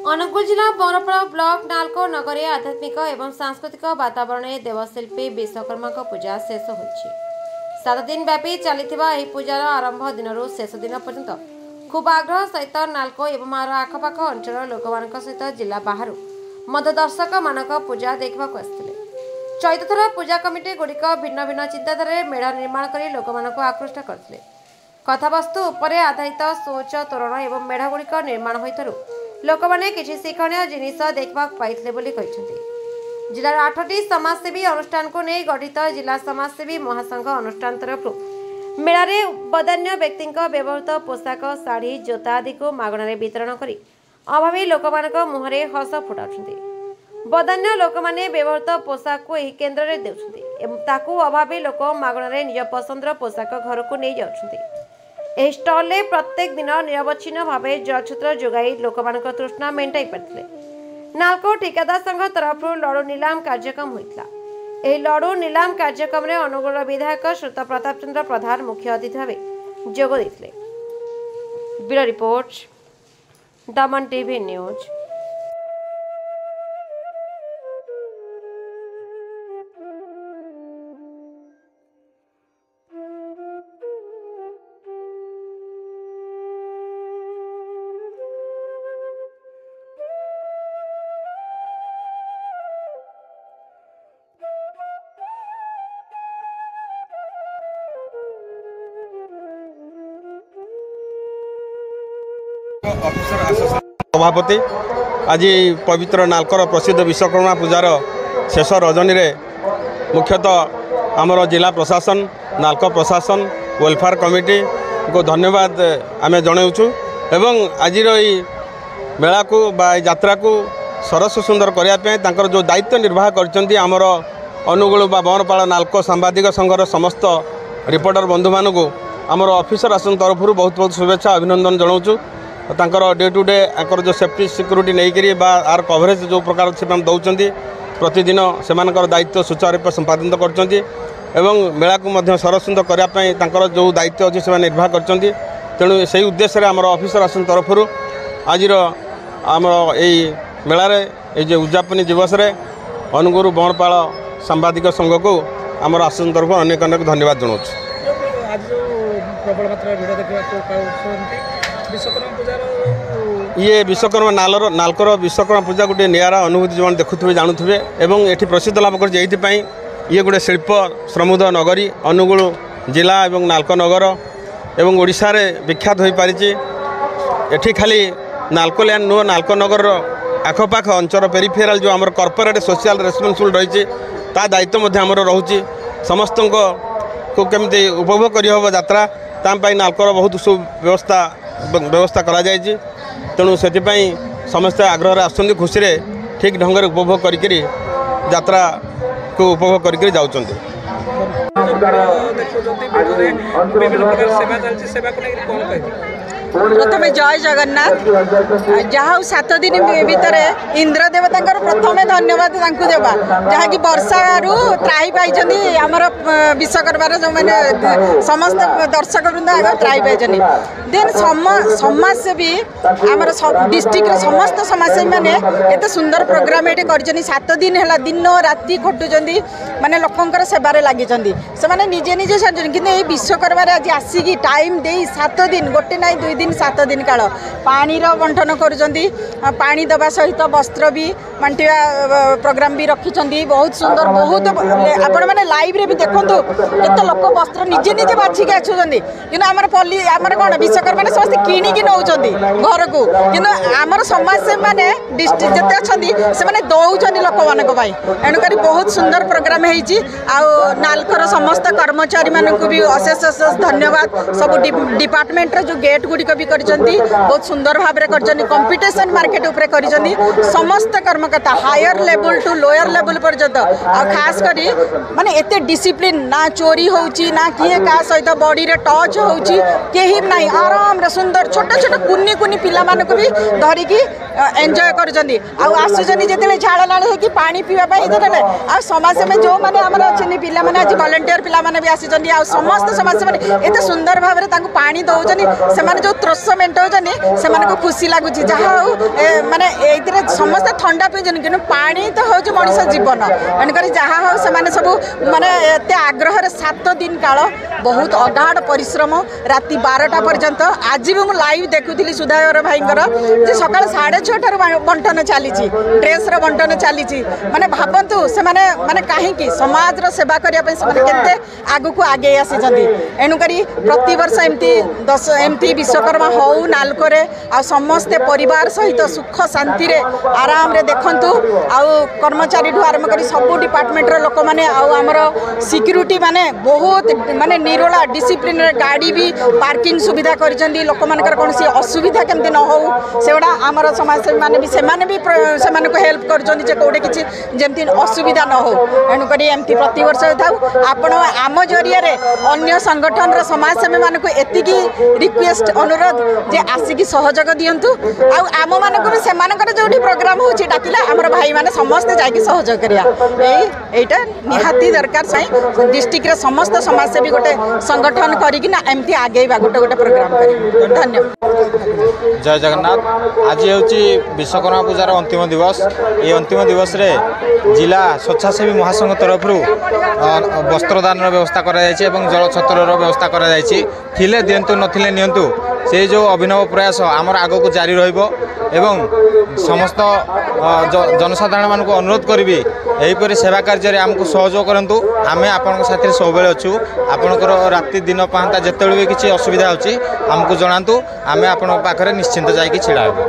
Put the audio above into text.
अनुगुल जिला बरपड़ा ब्लॉक नालको नगर आध्यात्मिक एवं सांस्कृतिक वातावरण देवशिल्पी विश्वकर्मा पूजा शेष हो 7 दिन व्यापी चली पूजार आरंभ दिन शेष दिन पर्यंत खूब आग्रह सहित नालको एवं आखपाख अंचल लोक सहित जिला बाहर मद दर्शक मानक पूजा देखा चैत थर पूजा कमिटी गुड़िक भिन्न भिन्न चिंताधारा मेढ़ निर्माण कर लोक आकृष्ट करते कथावस्तु उपरे आधारित शौच तोरण एवं मेढ़ गुड़िक निर्माण होइथारु लोक मैंने किसी शिक्षणीय जिनिस देखा जिलार 8टी समाजसेवी अनुष्ठान को नहीं गठित जिला समाजसेवी महासंघ अनुष्ठान तरफ मेलारे बदान्य व्यक्ति व्यवहृत पोशाक शाढ़ी जोता आदि को मागणारे वितरण कर अभावी लोक मुहरे हस फुटा बदान्य लोक मैंने व्यवहृत पोशाक को यह केन्द्र में देउछन्ति अभावी लोक मागणारे निज पसंदर पोशाक घर को नहीं जाउछन्ति। एही स्टल में प्रत्येक दिन निरवच्छिन्न भाव जलछत्र जोगाई लोक तृष्णा मेटाई पारथिले। नालको ठिकादार संघ तरफ लड़ू नीलाम कार्यक्रम होता। एही लड़ू नीलाम कार्यक्रम में अनुगुल विधायक श्रुत प्रताप चंद्र प्रधान मुख्य अतिथि भाव जोग देथिले। ब्यूरो रिपोर्ट दमन टीवी न्यूज। सभापति आज पवित्र नालकर प्रसिद्ध विश्वकर्मा पूजार शेष रजनी रे मुख्यतः आमर जिला प्रशासन नालको प्रशासन वेलफेयर कमिटी को धन्यवाद आम जनाऊँ एवं आज मेला को यात्रा को सरस सुंदर करने जो दायित्व निर्वाह कर अनुगुल बरपाड़ा नालको सांबादिक संघर समस्त रिपोर्टर बंधु मानक आमर ऑफिसर आसन तरफ बहुत बहुत शुभेच्छा अभिनंदन जनाऊँ। डे टू डे जो सेफ्टी सिक्यूरीटी नहीं आर कवरेज जो प्रकार से दौरान प्रतिदिन से दायित्व सुचारू रूप संपादित कर मेला को सरस सुंदर करने जो दायित्व अच्छे से निर्वाह कर तेणु से उद्देश्य आम ऑफिसर आसन तरफ आज आम मेलार ये उद्यापनी दिवस अनुगुरु बरपाड़ा सांबादिक संघ को आम आसन तरफ अनेक अनेक धन्यवाद जनाऊँ। ये विश्वकर्मा नालकर विश्वकर्मा पूजा गोटे निरा अनुभूति जो देखुवे जानूे एवं ये प्रसिद्ध लाभ कर ये गोटे शिल्प श्रमुद नगरी अनुगुल जिला एवं नालको नगर एवं ओडिशा रे विख्यात हो पारी। एठी खाली नालको लैंड नुह नालको नगर आखपाख अंचल पेरिफेराल जो आम कॉर्पोरेट सोशल रेस्पॉन्सिबल रही दायित्व रोचे समस्त को केमती उपभोग करहब यात्रा तापाई नालकर बहुत व्यवस्था करा जायछि। तेणु से समस्त आग्रह आसुँच खुशी ठीक ढंग से उपभोग करी यात्रा को उपभोग करके जाऊँ। प्रथम जय जगन्नाथ जहाँ 7 दिन भितर इंद्र देवता प्रथम धन्यवाद देवा जहाँकि वर्षा त्राही पाई आमर विश्वकर्मार जो मैंने समस्त दर्शक वृंद आगे त्राही पाई देन समाजसेवी आमर डिस्ट्रिक्ट समस्त समाजसेवी मैंने एत सुंदर प्रोग्राम ये कर 7 दिन है दिन राति खटुंट माने लोकंर सेवार लगी से निजे निजे सारी कि विश्वकर्मा आज आसिकी टाइम दे 7 दिन गोटे ना 2 दिन 7 दिन काल पानी बंटन करुँच पानी दबा सहित वस्त्र भी बांटा प्रोग्राम भी रखिंट बहुत सुंदर बहुत आपण मैंने लाइव रे भी देखूँ केत लोक वस्त्र निजे निजे बाछिकी आसुँच कि आमर कौन विश्वकर्मा समस्त किणिकी नौ घर को कि आमर समाजसेवी मैंने डिस्ट्रिक्ट जिते अच्छा से दौरान लोक मान एणुक बहुत सुंदर प्रोग्राम नालकर समस्त कर्मचारी मानक भी अशेष अशेष धन्यवाद सब डिपार्टमेंट जो गेट गुड़िक भी बहुत सुंदर भाव में कंपटीशन मार्केट उपरे समस्त कर्म कर्मकर्ता higher level to lower level पर्यंत आ खास करी माने एते डिसिप्लिन ना चोरी होउची ना किए का सहित बॉडी रे टच होउची केही नहीं आराम रे सुंदर छोट छोट कुन्नी कुन्नी पिला मान को भी धरी की एंजॉय करजंदी आ आसुजनी जेतेले झाड़ लाल है कि पानी पीवा पाई देले आ समाज में जो माने हमर अछनी पिला माने आज वॉलंटियर पिला माने भी आसीजंदी आ समस्त समाज में एते सुंदर भाव रे तांको पानी दउजनी से माने जो त्रस मेंटौजनी से माने को खुशी लागुची जहा माने एइतरे समस्त ठंडा पीजन कि पानी तो हूँ मनीष जीवन एणुक जहाँ हो से सब माने एते आग्रह 7 दिन काल बहुत अगाध परिश्रम राति 12टा पर्यंत आज भी मुझे लाइव देखुली सुधाकर भाईंकर जे सकाळ 6:30 बंटन चली ड्रेस बंटन चली माने भावतु से माने कहीं समाज सेवा करने आग को आगे आसी एणुक प्रति वर्ष एमती विश्वकर्मा हो नालकोरे आ समस्ते परिवार सहित सुख शांति रे आराम रे देखंतु आउ कर्मचारी ठू आरंभ कर सब डिपार्टमेंट रो लोक माने आउ हमर सिक्यूरिटी माने बहुत माने निरोला डिसिप्लिन रे गाड़ी भी पार्किंग सुविधा करिसेंदी लोक मानकर कोनसी असुविधा केमते न हो सेवडा हमर समाज माने भी से माने को हेल्प करजंदी जे कोडे किछि जेमति असुविधा न हो एनु करी एमति प्रति वर्ष थाउ आपण आम जरिया रे अन्य संगठन रो समाज सेवी माने को एतिकी रिक्वेस्ट अनुरोध जे आसिकी सहयोग दियंतु आ आम माने को भी से मानकर जोडी प्रोग्राम होछि डाकिला हमर भाई माने समस्त जाके सहयोग करिया एटा निहाती दरकार सही डिस्ट्रिक्ट रे समस्त समाज सेवी गोटे संगठन करिकि ना एमती आगे गोटे गोटे प्रोग्राम करी धन्यवाद। जय जगन्नाथ। आज होची विश्वकर्मा पूजार अंतिम दिवस। ये अंतिम दिवस रे जिला स्वेच्छासेवी महासंघ तरफ वस्त्रदान व्यवस्था करा जायछि एवं जल छत्र व्यवस्था करा जायछि। थिले दियंतु नथिले नियंतु से जो अभिनव प्रयास आमर आग को जारी रहिबो एवं समस्त जनसाधारण मानक अनुरोध करी यहीपरि सेवा कार्य आमको सहयोग करंतु। आमे आपन साथी सब अच्छु आपणकर राति दिन पांता जिते भी किसी असुविधा होची आमको जनातु आमे आपन पाखरे निश्चिंत जाइए छिड़ा हेबु।